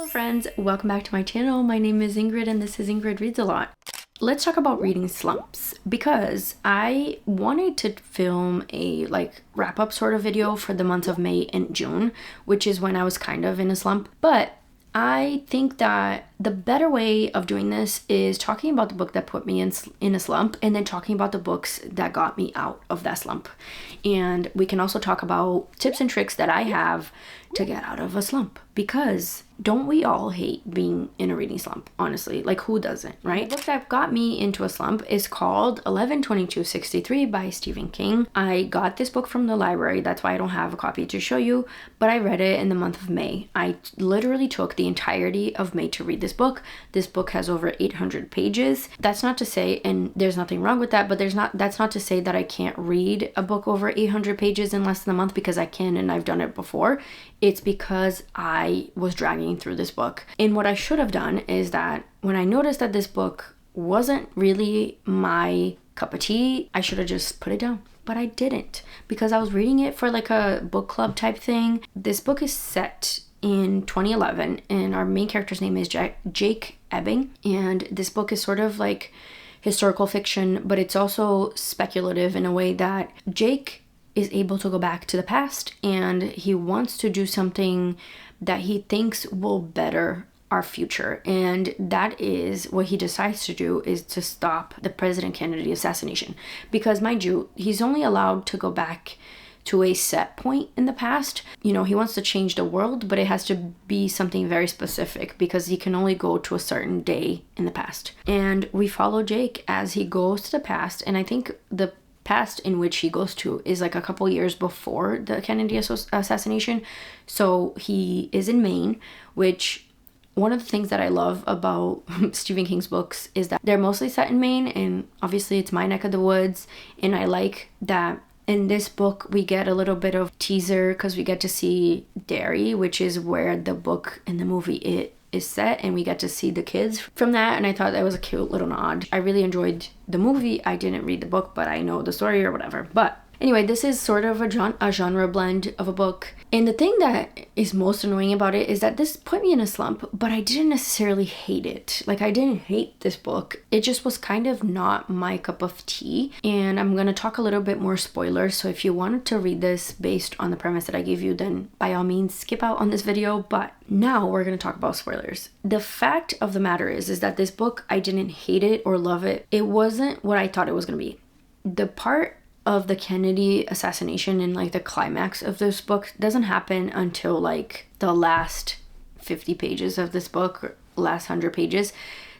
friends, welcome back to my channel. My name is Ingrid and this is Ingrid Reads a Lot. Let's talk about reading slumps because I wanted to film a wrap up sort of video for the months of May and June, which is when I was kind of in a slump. But I think that the better way of doing this is talking about the book that put me in a slump and then talking about the books that got me out of that slump. And we can also talk about tips and tricks that I have to get out of a slump, because don't we all hate being in a reading slump? Honestly, like, who doesn't, right? The book that got me into a slump is called 11/22/63 by Stephen King. I got this book from the library, that's why I don't have a copy to show you, but I read it in the month of May. I literally took the entirety of May to read this book. This book has over 800 pages. That's not to say, and there's nothing wrong with that, but that's not to say that I can't read a book over 800 pages in less than a month, because I can, and I've done it before. It's because I was dragging through this book. And what I should have done is that when I noticed that this book wasn't really my cup of tea, I should have just put it down. But I didn't, because I was reading it for like a book club type thing. This book is set in 2011 and our main character's name is Jake Ebbing. And this book is sort of like historical fiction, but it's also speculative in a way that Jake is able to go back to the past and he wants to do something that he thinks will better our future. And that is what he decides to do, is to stop the President Kennedy assassination. Because mind you, he's only allowed to go back to a set point in the past. You know, he wants to change the world, but it has to be something very specific because he can only go to a certain day in the past. And we follow Jake as he goes to the past, and I think the past in which he goes to is like a couple years before the Kennedy assassination. So he is in Maine, which one of the things that I love about Stephen King's books is that they're mostly set in Maine, and obviously it's my neck of the woods. And I like that in this book we get a little bit of teaser because we get to see Derry, which is where the book and the movie It is set, and we get to see the kids from that. And I thought that was a cute little nod. I really enjoyed the movie. I didn't read the book, but I know the story or whatever. But anyway, this is sort of a genre blend of a book. And the thing that is most annoying about it is that this put me in a slump, but I didn't necessarily hate it. Like, I didn't hate this book. It just was kind of not my cup of tea. And I'm going to talk a little bit more spoilers. So if you wanted to read this based on the premise that I gave you, then by all means skip out on this video. But now we're going to talk about spoilers. The fact of the matter is that this book, I didn't hate it or love it. It wasn't what I thought it was going to be. The part of the Kennedy assassination and like the climax of this book doesn't happen until like the last 50 pages of this book, or last 100 pages.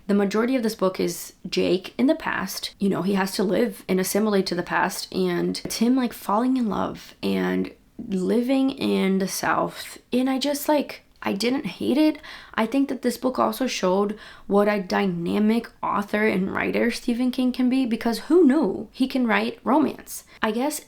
The majority of this book is Jake in the past. You know, he has to live and assimilate to the past, and it's him like falling in love and living in the South. And I didn't hate it. I think that this book also showed what a dynamic author and writer Stephen King can be, because who knew he can write romance? I guess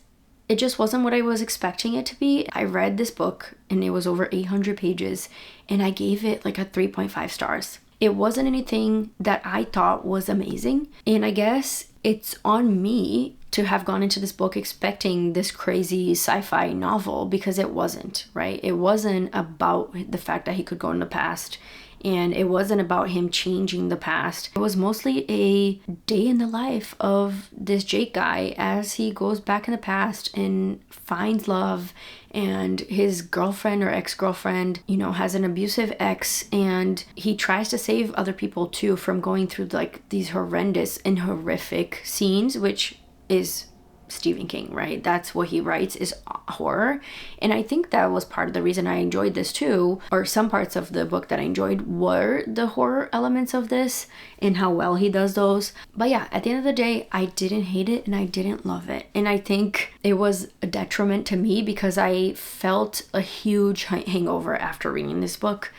it just wasn't what I was expecting it to be. I read this book and it was over 800 pages and I gave it like a 3.5 stars. It wasn't anything that I thought was amazing. And I guess it's on me to have gone into this book expecting this crazy sci-fi novel, because it wasn't, right? It wasn't about the fact that he could go in the past, and it wasn't about him changing the past. It was mostly a day in the life of this Jake guy as he goes back in the past and finds love, and his girlfriend or ex-girlfriend, you know, has an abusive ex, and he tries to save other people too from going through like these horrendous and horrific scenes, which is Stephen King, right? That's what he writes, is horror. And I think that was part of the reason I enjoyed this too, or some parts of the book that I enjoyed were the horror elements of this and how well he does those. But yeah, at the end of the day, I didn't hate it and I didn't love it. And I think it was a detriment to me because I felt a huge hangover after reading this book,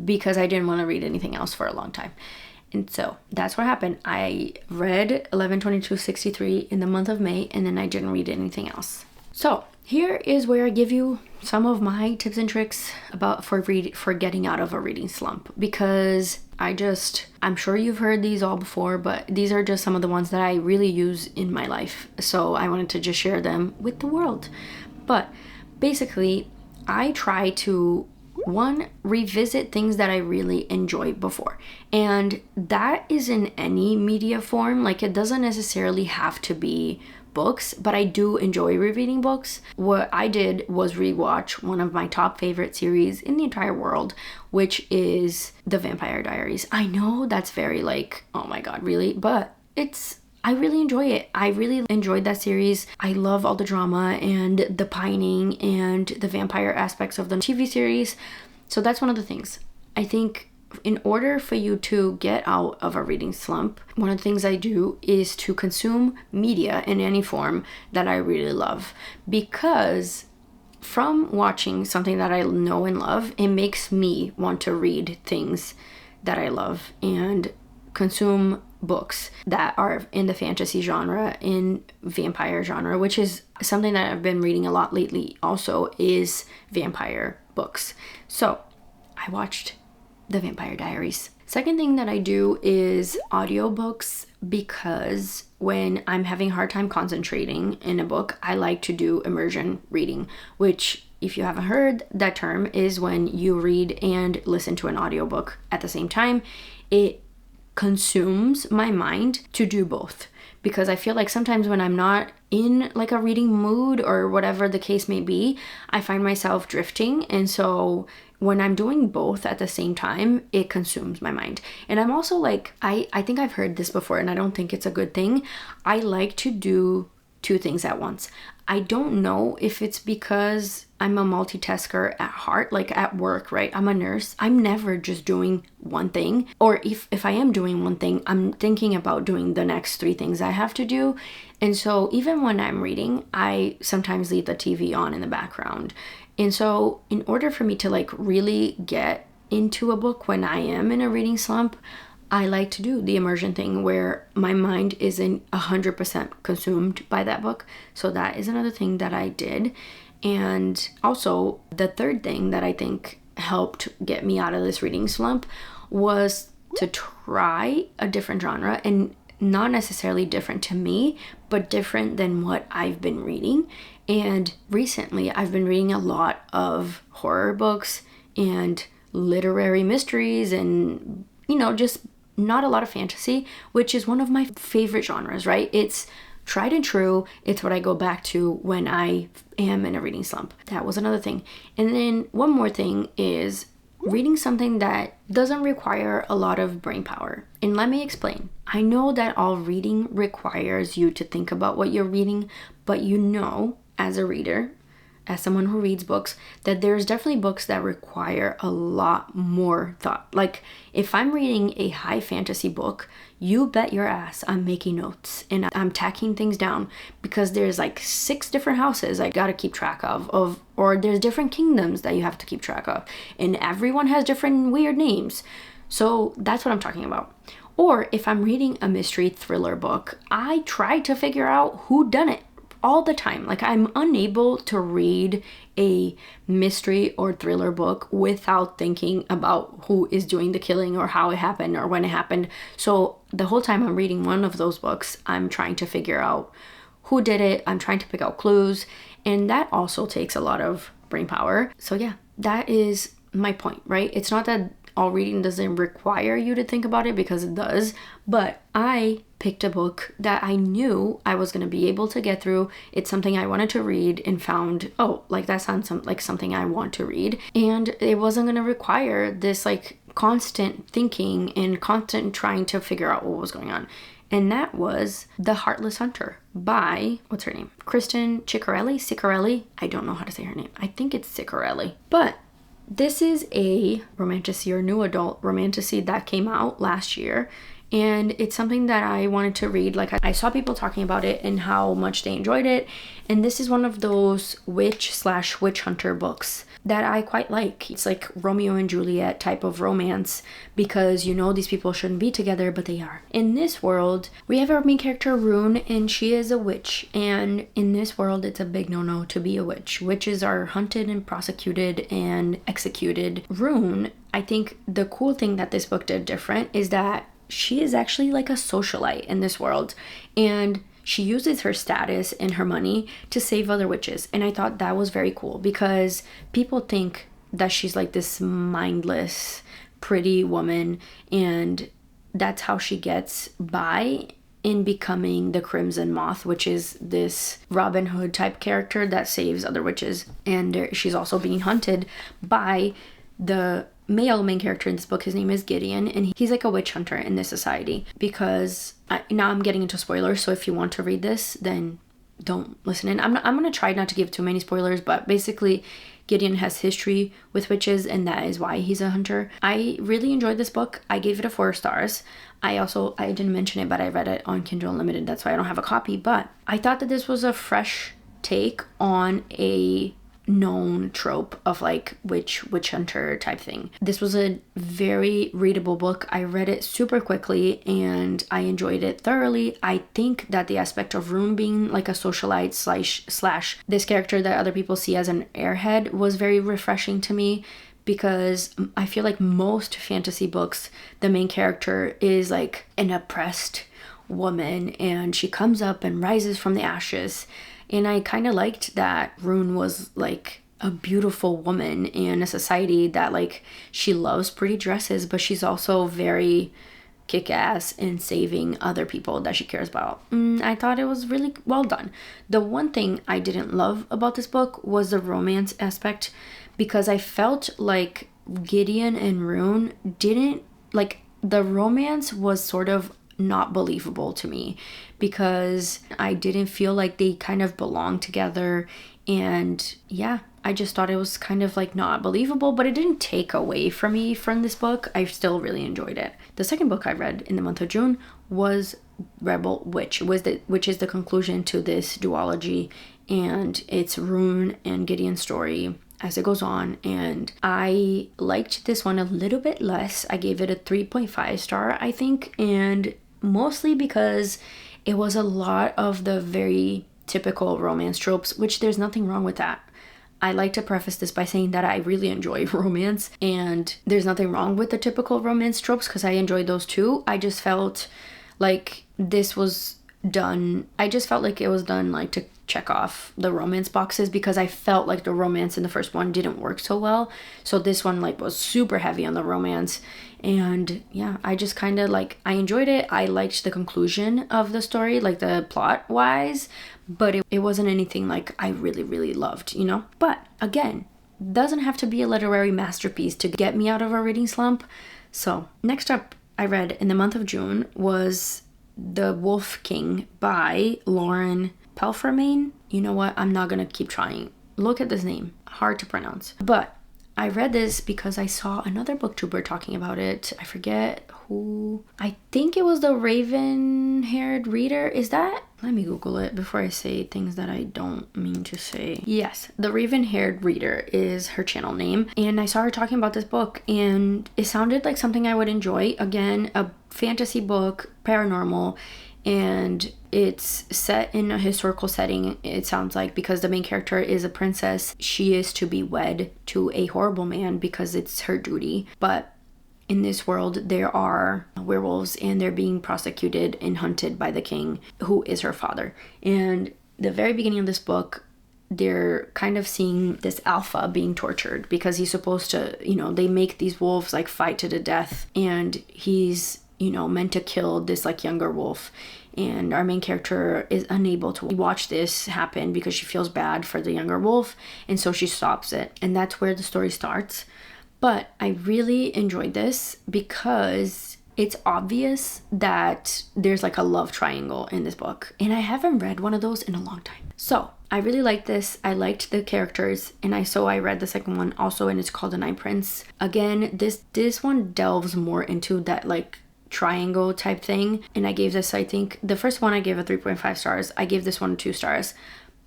because I didn't want to read anything else for a long time. And so that's what happened. I read 11/22/63 in the month of May, and then I didn't read anything else. So here is where I give you some of my tips and tricks for getting out of a reading slump, because I'm sure you've heard these all before, but these are just some of the ones that I really use in my life. So I wanted to just share them with the world. But basically, I try to one, revisit things that I really enjoyed before. And that is in any media form. Like, it doesn't necessarily have to be books, but I do enjoy rereading books. What I did was rewatch one of my top favorite series in the entire world, which is The Vampire Diaries. I know that's very like, oh my God, really? But I really enjoy it. I really enjoyed that series. I love all the drama and the pining and the vampire aspects of the TV series. So that's one of the things. I think in order for you to get out of a reading slump, one of the things I do is to consume media in any form that I really love. Because from watching something that I know and love, it makes me want to read things that I love and consume books that are in the fantasy genre, in vampire genre, which is something that I've been reading a lot lately also, is vampire books. So I watched The Vampire Diaries. Second thing that I do is audiobooks, because when I'm having a hard time concentrating in a book, I like to do immersion reading, which, if you haven't heard that term, is when you read and listen to an audiobook at the same time. It consumes my mind to do both, because I feel like sometimes when I'm not in like a reading mood or whatever the case may be, I find myself drifting. And so when I'm doing both at the same time, it consumes my mind. And I'm also like, I think I've heard this before, and I don't think it's a good thing. I like to do two things at once. I don't know if it's because I'm a multitasker at heart, like at work, right? I'm a nurse. I'm never just doing one thing. Or if I am doing one thing, I'm thinking about doing the next 3 things I have to do. And so even when I'm reading, I sometimes leave the TV on in the background. And so in order for me to like really get into a book when I am in a reading slump, I like to do the immersion thing where my mind isn't 100% consumed by that book. So that is another thing that I did. And also the third thing that I think helped get me out of this reading slump was to try a different genre, and not necessarily different to me, but different than what I've been reading. And recently I've been reading a lot of horror books and literary mysteries and, just not a lot of fantasy, which is one of my favorite genres, right? It's tried and true. It's what I go back to when I am in a reading slump. That was another thing. And then one more thing is reading something that doesn't require a lot of brain power. And let me explain. I know that all reading requires you to think about what you're reading, but as a reader, as someone who reads books, that there's definitely books that require a lot more thought. Like if I'm reading a high fantasy book, you bet your ass I'm making notes and I'm tacking things down, because there's like 6 different houses I gotta keep track of, or there's different kingdoms that you have to keep track of, and everyone has different weird names. So that's what I'm talking about. Or if I'm reading a mystery thriller book, I try to figure out who done it all the time. Like I'm unable to read a mystery or thriller book without thinking about who is doing the killing or how it happened or when it happened. So the whole time I'm reading one of those books, I'm trying to figure out who did it. I'm trying to pick out clues, and that also takes a lot of brain power. So yeah, that is my point, right? It's not that all reading doesn't require you to think about it, because it does, but I picked a book that I knew I was going to be able to get through. It's something I wanted to read and found, that sounds like something I want to read. And it wasn't going to require this like constant thinking and constant trying to figure out what was going on. And that was The Heartless Hunter by, what's her name? Kristen Ciccarelli. I don't know how to say her name. I think it's Ciccarelli. But this is a romantasy or new adult romantasy that came out last year. And it's something that I wanted to read. Like I saw people talking about it and how much they enjoyed it. And this is one of those witch/witch hunter books that I quite like. It's like Romeo and Juliet type of romance, because these people shouldn't be together, but they are. In this world, we have our main character Rune, and she is a witch. And in this world, it's a big no-no to be a witch. Witches are hunted and prosecuted and executed. Rune, I think the cool thing that this book did different is that she is actually like a socialite in this world, and she uses her status and her money to save other witches. And I thought that was very cool, because people think that she's like this mindless, pretty woman, and that's how she gets by in becoming the Crimson Moth, which is this Robin Hood type character that saves other witches. And she's also being hunted by the male main character in this book. His name is Gideon, and he's like a witch hunter in this society. Because now I'm getting into spoilers, so if you want to read this, then don't listen in. I'm gonna try not to give too many spoilers, but basically Gideon has history with witches, and that is why he's a hunter. I really enjoyed this book. I gave it a 4 stars. I didn't mention it, but I read it on Kindle Unlimited. That's why I don't have a copy. But I thought that this was a fresh take on a known trope of like witch hunter type thing. This was a very readable book. I read it super quickly and I enjoyed it thoroughly. I think that the aspect of Rune being like a socialite slash this character that other people see as an airhead was very refreshing to me, because I feel like most fantasy books, the main character is like an oppressed woman and she comes up and rises from the ashes. And I kind of liked that Rune was like a beautiful woman in a society that like she loves pretty dresses, but she's also very kick-ass in saving other people that she cares about. I thought it was really well done. The one thing I didn't love about this book was the romance aspect, because I felt like Gideon and Rune didn't like, the romance was sort of not believable to me, because I didn't feel like they kind of belonged together. And yeah, I just thought it was kind of like not believable, but it didn't take away from me from this book. I still really enjoyed it. The second book I read in the month of June was Rebel Witch, which is the conclusion to this duology, and it's Rune and Gideon's story as it goes on. And I liked this one a little bit less. I gave it a 3.5 star, I think, and mostly because it was a lot of the very typical romance tropes, which there's nothing wrong with that. I like to preface this by saying that I really enjoy romance, and there's nothing wrong with the typical romance tropes because I enjoyed those too. I just felt like this was done, I just felt like it was done like to check off the romance boxes, because I felt like the romance in the first one didn't work so well. So this one like was super heavy on the romance. And yeah, I just kind of like, I enjoyed it. I liked the conclusion of the story, like the plot wise, but it wasn't anything like I really, really loved, you know? But again, doesn't have to be a literary masterpiece to get me out of a reading slump. So next up I read in the month of June was The Wolf King by Lauren Pelfermain. You know what? I'm not gonna keep trying. Look at this name. Hard to pronounce. But I read this because I saw another booktuber talking about it. I forget who. I think it was the Raven-haired reader. Is that? Let me Google it before I say things that I don't mean to say. Yes, the Raven-haired reader is her channel name. And I saw her talking about this book and it sounded like something I would enjoy. Again, a fantasy book, paranormal, and it's set in a historical setting, it sounds like, because the main character is a princess. She is to be wed to a horrible man because it's her duty. But in this world, there are werewolves and they're being prosecuted and hunted by the king, who is her father. And the very beginning of this book, they're kind of seeing this alpha being tortured because he's supposed to, you know, they make these wolves like fight to the death, and he's, you know, meant to kill this like younger wolf. And our main character is unable to watch this happen because she feels bad for the younger wolf, and so she stops it. And that's where the story starts. But I really enjoyed this because it's obvious that there's like a love triangle in this book, and I haven't read one of those in a long time. So I really liked this. I liked the characters, and I read the second one also, and it's called The Night Prince. Again, this one delves more into that like triangle type thing, and I gave this, I think the first one I gave a 3.5 stars. I gave this one 2 stars.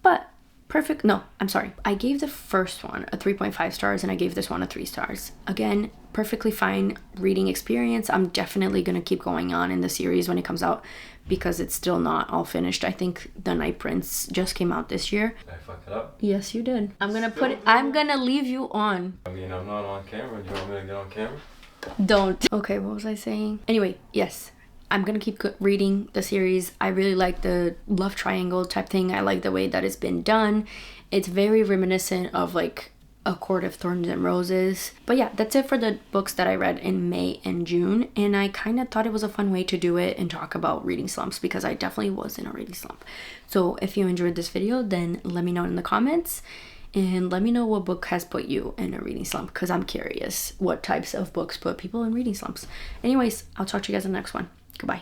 But I gave the first one a 3.5 stars and I gave this one a 3 stars. Again, perfectly fine reading experience. I'm definitely gonna keep going on in the series when it comes out because it's still not all finished. I think The Night Prince just came out this year. Did I fuck it up? Yes, you did. I'm gonna leave you on. I mean, I'm not on camera. Do you want me to get on camera? Don't. Okay, what was I saying? Anyway, yes, I'm gonna keep reading the series. I really like the love triangle type thing. I like the way that it's been done. It's very reminiscent of like A Court of Thorns and Roses. But yeah, that's it for the books that I read in May and June. And I kind of thought it was a fun way to do it and talk about reading slumps, because I definitely was in a reading slump. So if you enjoyed this video, then let me know in the comments. And let me know what book has put you in a reading slump, because I'm curious what types of books put people in reading slumps. Anyways, I'll talk to you guys in the next one. Goodbye.